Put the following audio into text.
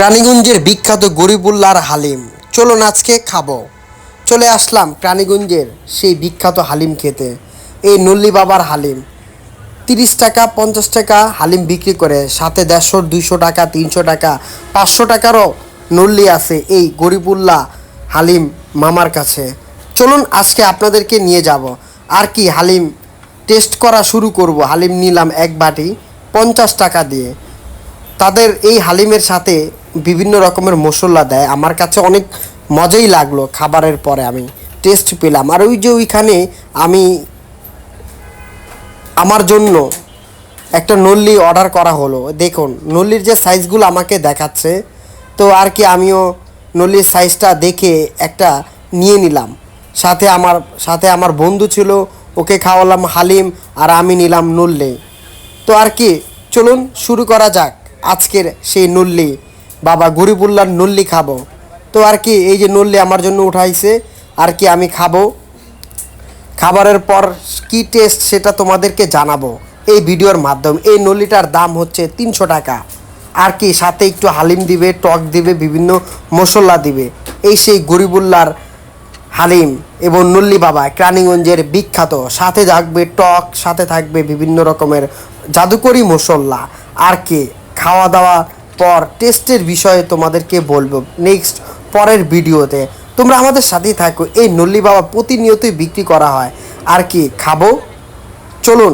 রানীগঞ্জের বিখ্যাত গরিবুল্লাহর হালিম। চলুন আজকে খাবো। চলে আসলাম রানীগঞ্জের সেই বিখ্যাত হালিম খেতে। এই নল্লি বাবার হালিম 30 টাকা 50 টাকা হালিম বিক্রি করে, সাথে 150 200 টাকা 300 টাকা 500 টাকারও নল্লি আছে এই গরিবুল্লাহ হালিম মামার কাছে। চলুন আজকে আপনাদেরকে নিয়ে যাব আর কি হালিম টেস্ট করা শুরু করব। হালিম নিলাম এক বাটি 50 টাকা দিয়ে। তাদের এই হালিমের সাথে বিভিন্ন রকমের মশলা দেয়। আমার কাছে অনেক মজাই লাগলো। খাবারের পরে আমি টেস্ট পেলাম। আর ওই যে ওইখানে আমি আমার জন্য একটা নল্লি অর্ডার করা হলো। দেখুন নল্লির যে সাইজগুলো আমাকে দেখাচ্ছে, তো আর কি আমিও নল্লির সাইজটা দেখে একটা নিয়ে নিলাম। সাথে আমার বন্ধু ছিল, ওকে খাওয়ালাম হালিম আর আমি নিলাম নল্লি। তো আর কি চলুন শুরু করা যাক আজকের সেই নল্লি। বাবা গরিবুল্লার নল্লি খাবো। তো আর কি এই যে নল্লি আমার জন্য উঠাইছে, আর কি আমি খাবো। খাবারের পর কি টেস্ট সেটা তোমাদেরকে জানাবো এই ভিডিওর মাধ্যমে। এই নল্লিটার দাম হচ্ছে 300 টাকা। আর কি সাথে একটু হালিম দিবে, টক দিবে, বিভিন্ন মশলা দিবে। এই সেই গরিবুল্লার হালিম এবং নল্লি বাবা রানীগঞ্জের বিখ্যাত। সাথে থাকবে টক, সাথে থাকবে বিভিন্ন রকমের জাদুকরি মশলা। আর কি খাওয়া দাওয়া পর টেস্টের বিষয়ে তোমাদেরকে বলবো নেক্সট পরের ভিডিওতে। তোমরা আমাদের সাথেই থাকো। এই নল্লি বাবা প্রতিনিয়তই বিক্রি করা হয়। আর কি খাবো, চলুন।